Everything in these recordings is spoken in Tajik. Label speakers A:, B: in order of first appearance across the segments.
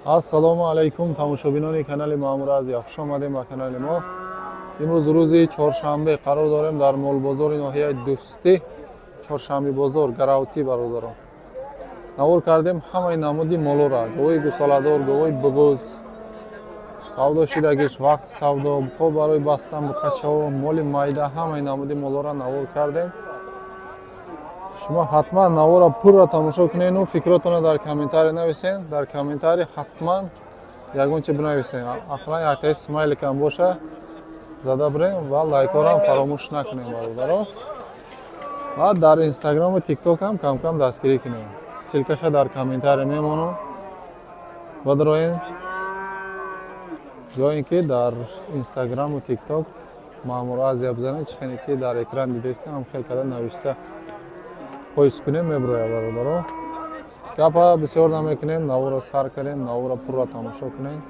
A: Ассалому алайкум тамошобинони канали Маъмур Азия. Хуш омадем ба канали мо. Имрӯз рӯзи чоршанбе қарор дорем дар молбозори ноҳияи Дӯстӣ, чоршанбе бозор, Гаравтӣ бародарон. Навор кардем ҳамаи намуди молора, говои гусаладор, говои буғуз, савдо шидагиш, вақти савдо, хоб барои бастан буқачаҳо, моли майда, ҳамаи намуди молора навор кардем. шумо ҳатман навора пурра тамошо кунену фикротона дар комментария нависен. Дар комментария ҳатман ягонче бинависен. Ақлан яктаи смайликам боша зада бирем ва лайкорам фаромӯш накунем бародарон. ва дар инстаграму тиктокам кам-кам дастгирӣ кунем. Силкаша дар комментария мемонад. Бадроен ё ин ки дар инстаграму тикток Маъмур Азия бизанед, чихеле ки дар экран дидоистем ҳам хел навишта поист кунем меброя бародарон. Гапа бисёр намекунем, навора сар кардем, навора пурра тамошо кунем.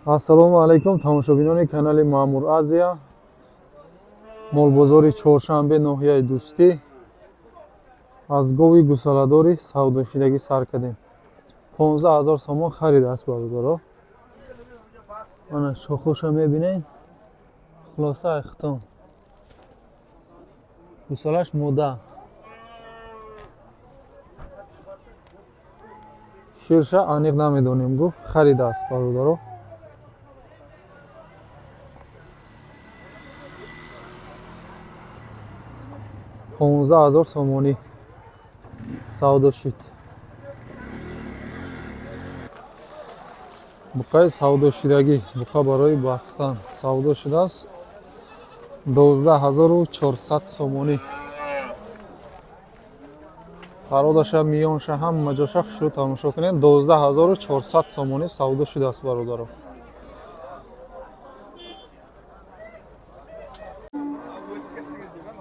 A: Ассалому алайкум тамошобинони канали Маъмур Азия. Молбозори чоршанбе ноҳияи Дӯстӣ. Аз гови гусаладори савдошидагӣ сар кардем. 15 000 сомон харид аст бародарон. Мана шохоша мебинед. Хулоса ихтом. Гусалаш мода. Ширша аниқ намедонем гуфт, харид аст бародарон. $15,000 сомонӣ савдо шид. буқаи савдошидагӣ, буқа барои бастан савдо шудааст. 12400 сомонӣ. бародарша, миёнша, ҳама ҷоша хушрӯ тамошо кунед. 12400 сомонӣ савдо шудааст бародарон.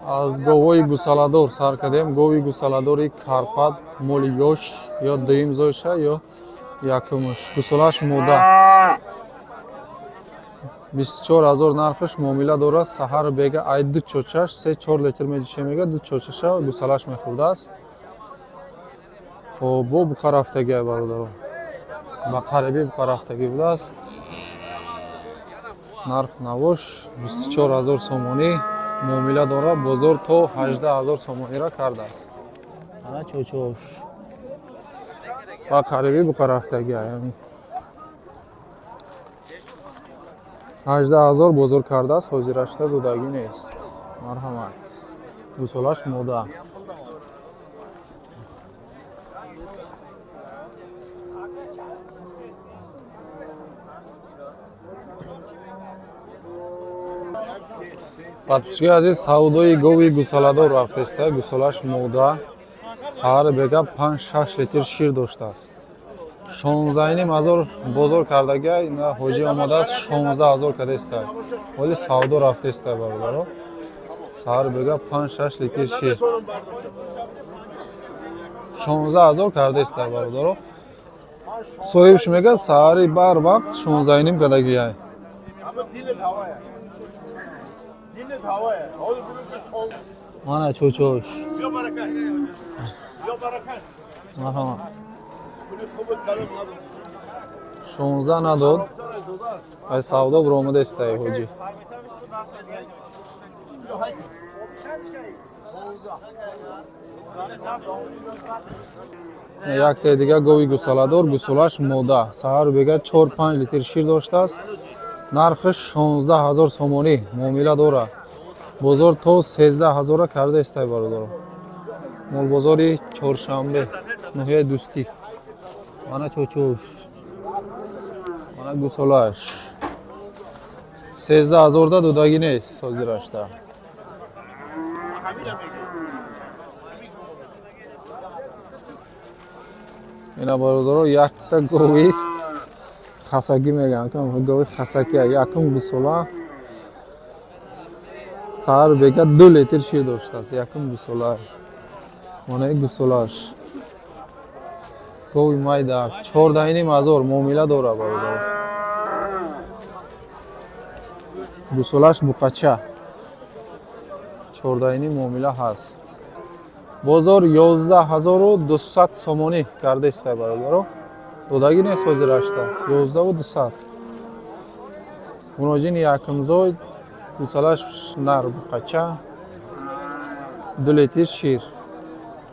A: аз говои гусаладор сар кардем. Гови гусаладори Карпат, моли ёш ё дуюм зоиша ё якумш. Гусалаш мода. 24000 нархаш муомила дорад. Саҳар бега ай ду чочаш 3-4 литр медишемега, ду чочаша гусалаш мехӯрдааст. хоб бо буқа рафтагӣ ай бародарон. ба қарибӣ буқа рафтагӣ будааст. нарх навош 24000 сомонӣ муомила дорад. бозор то 18000 сомониро кардааст. ана чочош ба қарибӣ буқа рафтагӣ ай. 18000 бозор кардааст. ҳозирашта додагӣ нест. марҳамат. гусалаш мода. подписчикои азиз, савдои гови гусаладор рафтеста. гусалаш мода. саҳар бега 5-6 литр шир доштааст. 16500 бозор кардагӣ. ина ҳоҷӣ омадааст 16000 кадеста. оли савдо рафтеста бародарон. саҳар бега 5-6 литр шир 16000 кардеста бародарон. соҳибш мегӯяд саҳари бар вақт 16.5 кадагӣ ай. мана чочош. марҳамат. 16 надод. ай савдо буромадестай ҳоҷӣ. якте дига гови гусаладор, гусалаш мода. саҳар бега 4-5 литр шир доштааст. нархаш 16000 сомонӣ муомила дорад. бозор то 13000 кардестай бародарон. молбозори чоршанбе ноҳияи Дӯстӣ. мана чочош. мана гусалаш. 13000 да додагӣ нест ҳозирашта. ина бародарон якта гови хасагӣ мегӯянд. гови хасакӣ якум гусола. саҳар бега 2 литр шир доштааст. якум гусола. монаи гусолаш. гови майда 14500 муомила дорад бародарон. гусолаш буқача 14 муомила ҳаст. бозор 11200 сомонӣ кардаистае бародаро. Додагӣ нест ҳозир ашта 11200. Муроҷини якумзой гусалаш нар буқача 2 литр шир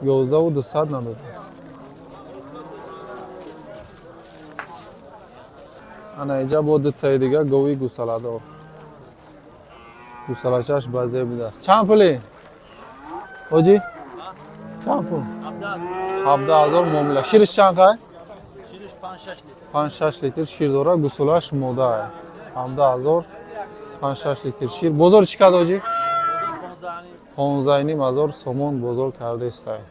A: 11200 надодааст. ана иҷа бо дутаи дига гови гусаладор. Гусалачаш базе будааст. Чанд пули? Оҷи? Чанд пул? 17000 муомила. Шириш чанд кай?
B: Шириш
A: 5-6 литр шир дора, гусалаш мода. 17000 5-6 литр шир. Бозор чӣ кад оҷи? 15000 сомон бозор кардаистае.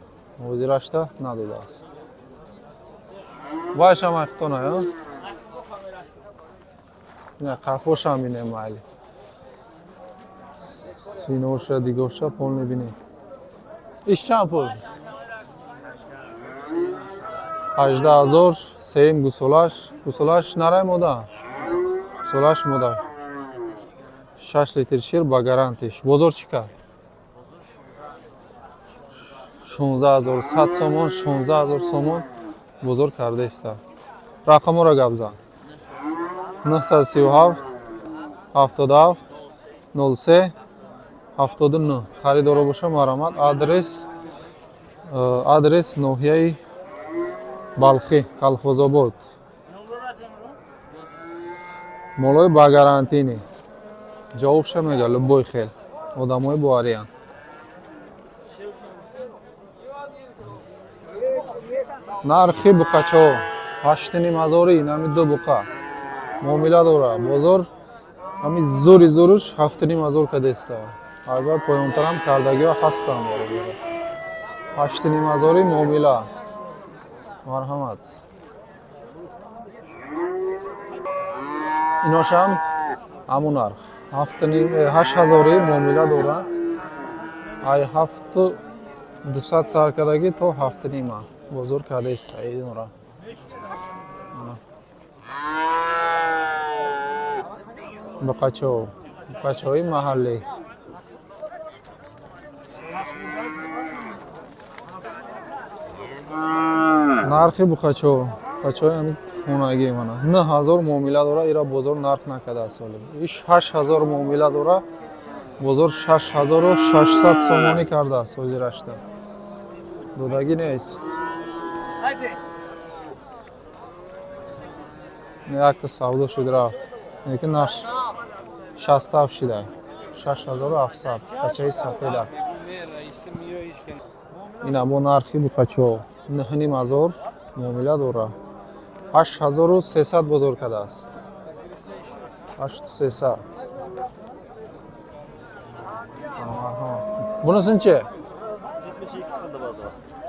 A: ҳозирашта надодааст. Вайшам айхтона ё? Не, қафошам бинем майли. Синоша, дигоша полни бинем. Иш чанд пул? 18000 сеим гусолаш. Гусолаш нарай мода? Гусолаш мода. 6 литр шир ба гарантиш. Бозор чӣ кад? 16100 сомон, 16000 сомон бозор кардаиста. Рақамора гап зан. 937 77 03 79. Харидоро боша марамат. Адрес ноҳияи Балхи, Колхозобод. Молои ба гарантини. Ҷавобша мега любой хел. Одамои буариян. Нархи буқачо 8500 нами 2 буқа. Муомила дора. Бозор ами зури зуруш 7500 кадеста. Албат поёнтарам кардагиҳо ҳастанд баробар. 8500 муомила. Марҳамат. Иношам ҳамун нарх. 8000 муомила дора. Ай 7200 саркадаги то 7.5 бозор кардаиста инора. Буқачои маҳаллӣ. Нархи буқачои ами хонагӣ мана 9000 муомила дора. Ира бозор нарх накардааст соли. Иш 8000 муомила дора. Бозор 6600 сомонӣ кардааст ҳозирашта. Додагӣ нест. Якта савдо шуд рафт. Лекин наш 67 шида. 6700 қачаи сафеда. Ина бо нархи буқачо 9500 муомила дора. 8300 бозор кардааст. 8300. Бунусинче?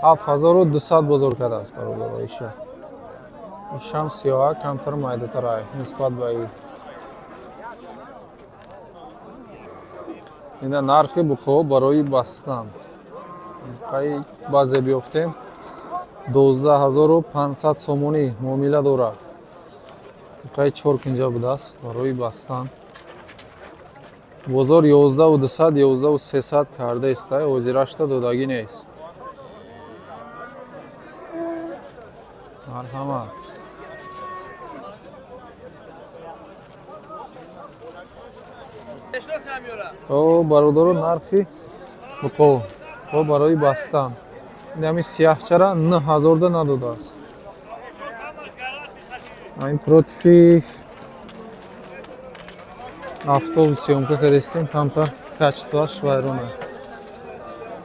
A: 7200 бозор кардааст бародар иша. Ишам сиёҳа камтар майдатарай нисбат ба ин. Ина нархи буқо барои бастан. Қай базе биёфтем 12500 сомонӣ муомила дора. Қай 4 кинҷа будааст барои бастан. Бозор 11200 11300 кардаистае. ҳозирашта додагӣ нест. Марҳамат. О, бародаро нархи буқо барои бастан. Ами сиёҳчара 9000 да надодааст. Айн против автобус сёмка кардистем камтар качестваш вайрона.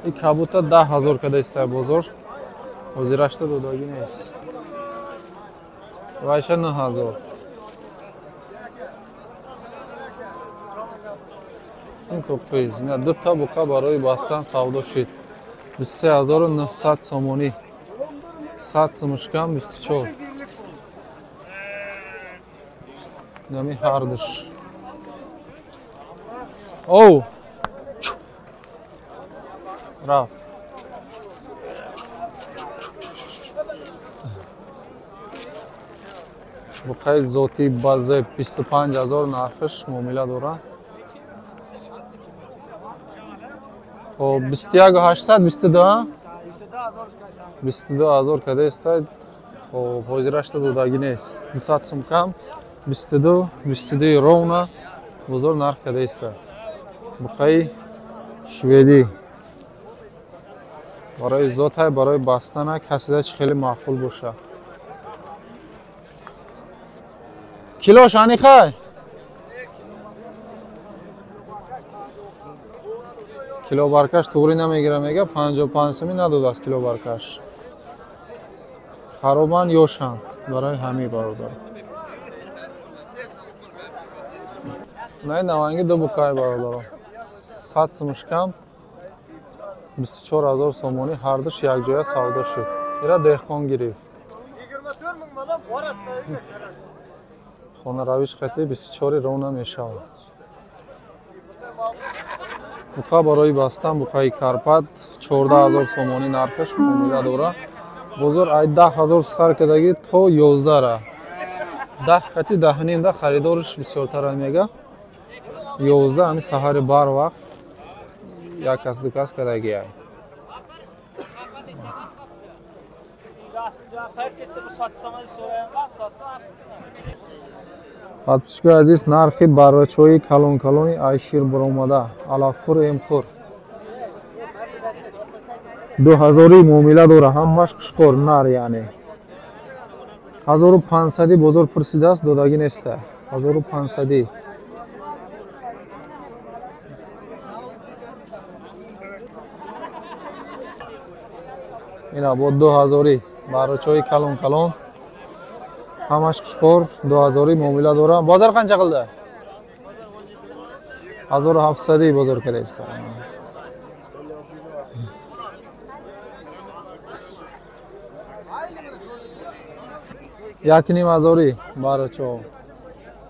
A: И кабута 10000 кадастае бозор. ҳозирашта додагӣ нест. Вайша 9000. ин топиз. Ина дута буқа барои бастан савдо шуд. 23900 сомонӣ. 100 сумушкам 24. Нами ҳардуш. Оу! Раф. буқаи зоти базе 25000 нархиш муомила дора. Хоб 21800 22 22000 када истад. Хоб ҳозирашта додагӣ нест. 200 сум кам, 22 ровна бозор нарх када истад. Буқаи шведӣ барои зотай, барои бастана касидаш хеле маъқул боша. Килош анихай? Кило баркаш туғри намегира мега 55 суми надодааст кило баркаш. Харобан ёшанд барои ҳамаи бародар. Най наванги ду буқаи бародаро. 100 сумш кам 24000 сомонӣ ҳардуш якҷоя савдо шуд. Ира деҳқон гирифт.
B: 24 мин манам борат таига кард.
A: Хонаравиш қати 24 ровна мешавад. Буқа барои бастан буқаи Карпат 14000 сомонӣ нархаш муомила дора. Бозор ай 10000 сар кадаги то 11 ра. 10 кати 10 да харидориш бисёртар мега. 11 ами саҳари бар вақт як кас ду кас кадаги ай. Подписчикои азиз, нархи баррачои калон-калони Айшир баромада. Алафхур эмхур 2000 муомила дора, ҳамаш қушқор нар яъне. 1500 бозор пурсидааст, додагӣ неста. 1500. Ина бо 2000 баррачои калон-калон. ҳамаш қушқор 2000 муомила дора. Бозор қанча қилdi? 1700 бозор кадайса. Як ним азори баррачо.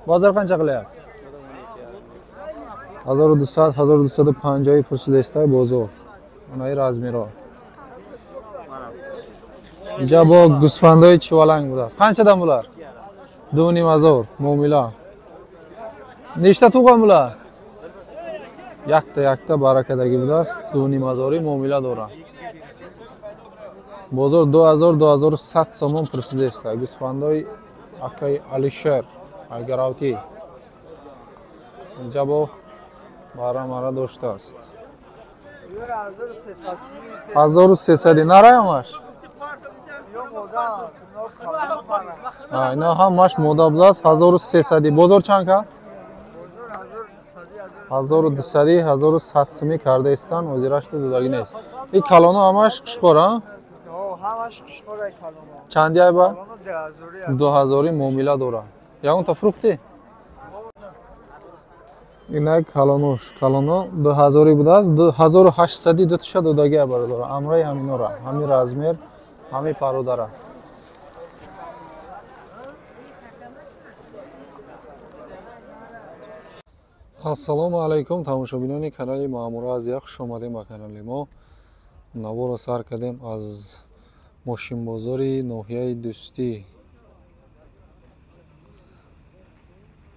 A: Бозор қанча қиlyapti? 1200 1250 пурсидааст бозор. Онаи размиро. Инҷа бо гӯсфандои чиваланг будааст. Қанчадан булар? 2500 муомила. Нешта туған булар? Якта баракадаги будааст. 2500 муомила дора. Бозор 2100 сомон пурсидааст. Гӯсфандои акай Алишер Айгаравтӣ. Инҷа бо бара доштааст. 1300 нарай ҳамаш? Айна ҳамаш мода будааст. 1300. Бозор чанд ка? 1200 1100 суми кардаистан. озирашта додагӣ нест. И калоно ҳамаш қушқор а?
B: Ҳамаш қушқорай калоно.
A: Чанди ай ба?
B: 2000
A: муомила дора. Ягонта фрукти? Инак калонош. Калоно 2000 будааст. 1800 дутуша додагӣ ай бародара. Амраи ҳаминора. Ҳамин размер, ҳамин пародара. Ассалому алайкум тамошобинони канали Маъмура Азия, хуш омадем ба канали мо. Наворо сар кардем аз мошинбозори ноҳияи Дӯстӣ.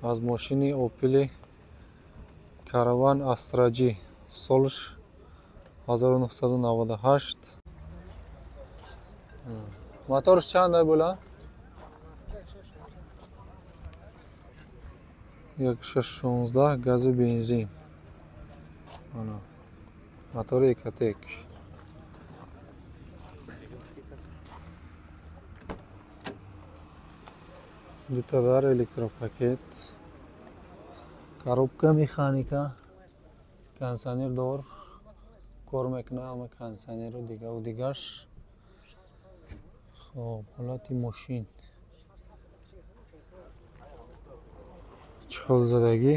A: Аз мошини Opel Caravan Astra-G солш 1998. Моторш чанд ай була? 1.16 газу бензин. Ана. Мотори Экотек. Дутадар электропакет. Коробка механика. Кондиционер дор. Кор мекунад, аммо кондиционеру дигаву дигаш. Хоб, ҳолати мошин. Чҳолзадагӣ.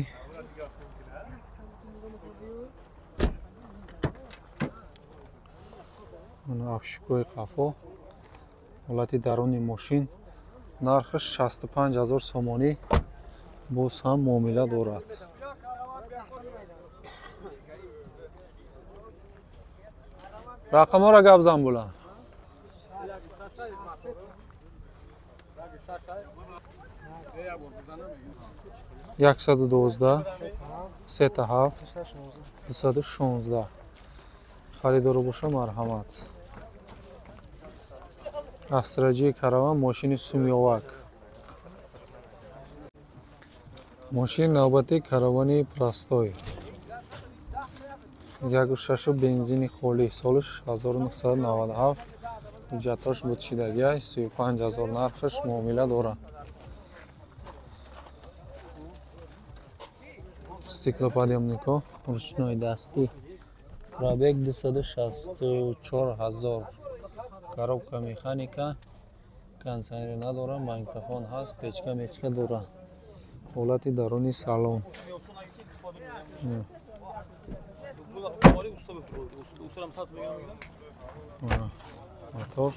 A: Ана афшикои қафо. ҳолати даруни мошин. Нархаш 65000 сомонӣ. Боз ҳам муомила дорад. Рақамҳоро гап зан була. 112 37 216. Харидоро боша марҳамат. Астраҷи караван мошини сумёвак. Мошини навбати каравани простой. 1.6 бензини холӣ. Соли 1997. Ҳуҷҷатош будшидагиай. 35 000 нархаш муомила дорад. Стеклоподъемнико ручной дастӣ. Пробег 264 000. Коробка механика. Кондитсионер надорад, магнитофон ҳаст, печка дорад. Ҳолати даруни салон. Мотор.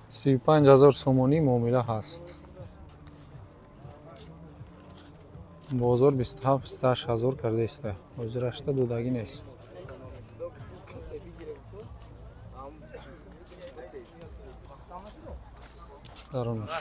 A: $35,000 сомонӣ муомила ҳаст. Бозор 27-28 000 кардааст. Ҳозирашта додагӣ нест. Дарунаш